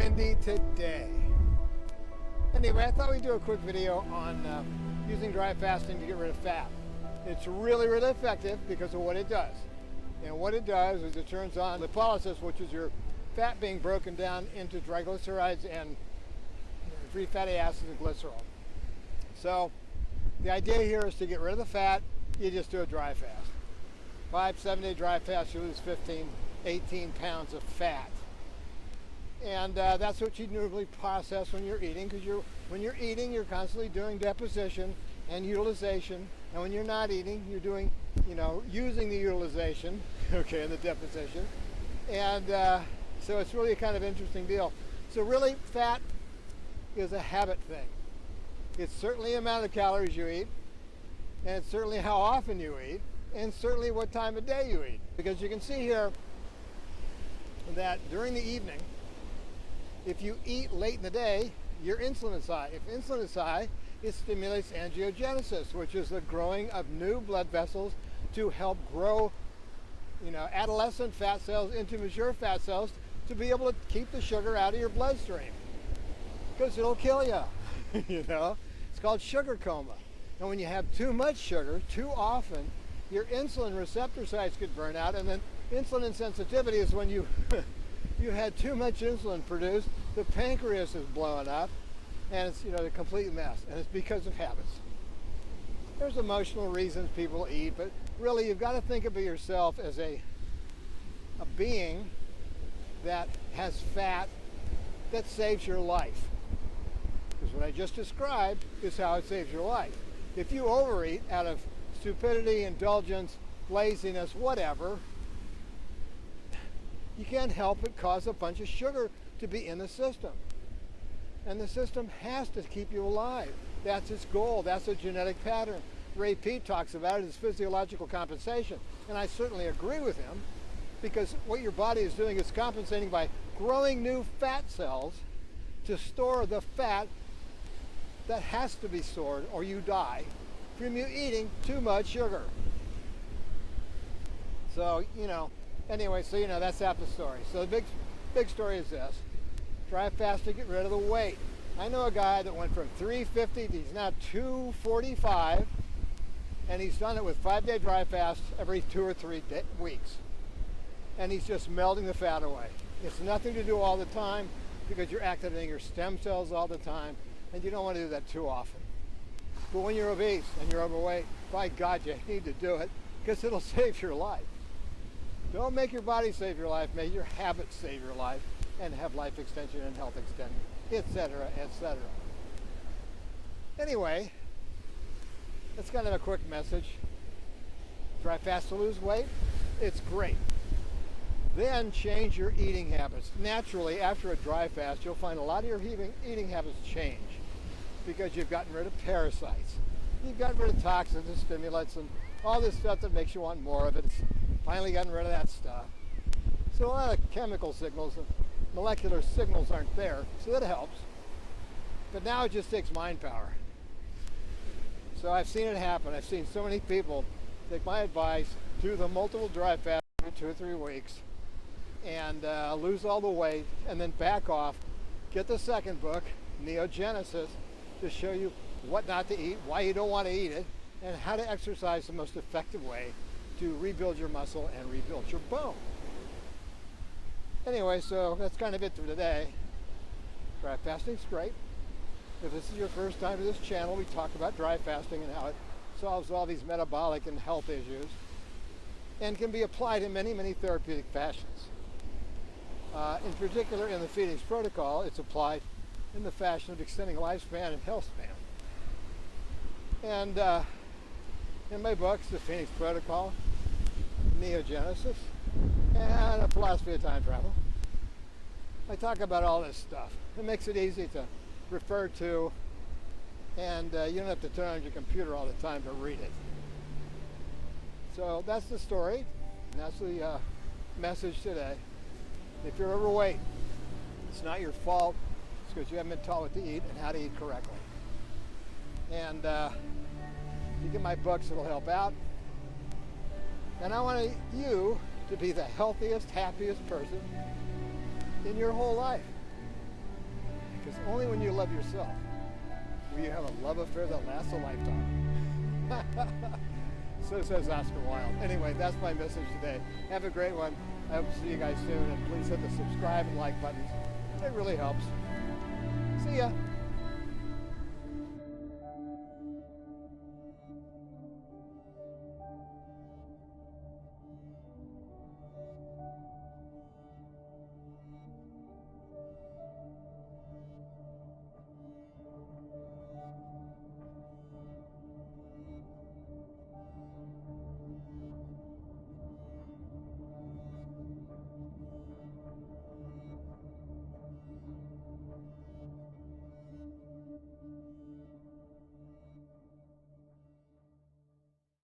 windy today. Anyway, I thought we'd do a quick video on using dry fasting to get rid of fat. It's really, really effective because of what it does. And what it does is it turns on lipolysis, which is your fat being broken down into triglycerides and free fatty acids and glycerol. So the idea here is to get rid of the fat. You just do a dry fast. 5-7 day dry fast, you lose 15, 18 pounds of fat. And that's what you normally process when you're eating, because when you're eating, you're constantly doing deposition and utilization. And when you're not eating, you're doing, using the utilization, okay, and the deposition. And so it's really a kind of interesting deal. So really, fat is a habit thing. It's certainly the amount of calories you eat, and it's certainly how often you eat, and certainly what time of day you eat. Because you can see here that during the evening, if you eat late in the day, your insulin is high. If insulin is high, it stimulates angiogenesis, which is the growing of new blood vessels to help grow, adolescent fat cells into mature fat cells to be able to keep the sugar out of your bloodstream, because it'll kill you. It's called sugar coma. And when you have too much sugar too often, your insulin receptor sites get burned out, and then insulin insensitivity is when you had too much insulin produced, the pancreas is blowing up, and it's a complete mess, and it's because of habits. There's emotional reasons people eat, but really you've got to think of yourself as a being that has fat that saves your life. Because what I just described is how it saves your life. If you overeat out of stupidity, indulgence, laziness, whatever, you can't help but cause a bunch of sugar to be in the system. And the system has to keep you alive. That's its goal. That's a genetic pattern. Ray Peat talks about it as physiological compensation. And I certainly agree with him, because what your body is doing is compensating by growing new fat cells to store the fat that has to be stored or you die from you eating too much sugar. So, anyway, that's half the story. So the big story is this. Dry fast to get rid of the weight. I know a guy that went from 350 to he's now 245, and he's done it with 5-day dry fast every 2 or 3 weeks. And he's just melting the fat away. It's nothing to do all the time, because you're activating your stem cells all the time, and you don't want to do that too often. But when you're obese and you're overweight, by God, you need to do it, because it'll save your life. Don't make your body save your life, make your habits save your life and have life extension and health extension, etc., etc. Anyway, that's kind of a quick message. Dry fast to lose weight, it's great. Then change your eating habits. Naturally, after a dry fast, you'll find a lot of your eating habits change, because you've gotten rid of parasites. You've gotten rid of toxins and stimulants and all this stuff that makes you want more of it. It's finally gotten rid of that stuff. So a lot of chemical signals and molecular signals aren't there, so that helps. But now it just takes mind power. So I've seen it happen. I've seen so many people take my advice, do the multiple dry fasts for 2 or 3 weeks, and lose all the weight, and then back off, get the second book, Neogenesis, to show you what not to eat, why you don't want to eat it, and how to exercise the most effective way to rebuild your muscle and rebuild your bone. Anyway, so that's kind of it for today. Dry fasting's great. If this is your first time to this channel, we talk about dry fasting and how it solves all these metabolic and health issues, and can be applied in many, many therapeutic fashions. In particular, in the Phoenix Protocol, it's applied in the fashion of extending lifespan and health span. And in my books, the Phoenix Protocol, Neogenesis, and A Philosophy of Time Travel, I talk about all this stuff. It makes it easy to refer to, and you don't have to turn on your computer all the time to read it. So that's the story, and that's the message today. If you're overweight, it's not your fault. It's because you haven't been taught what to eat and how to eat correctly. And you get my books, it'll help out. And I want you to be the healthiest, happiest person in your whole life. Because only when you love yourself will you have a love affair that lasts a lifetime. So says Oscar Wilde. Anyway, that's my message today. Have a great one. I hope to see you guys soon, and please hit the subscribe and like buttons. It really helps. See ya.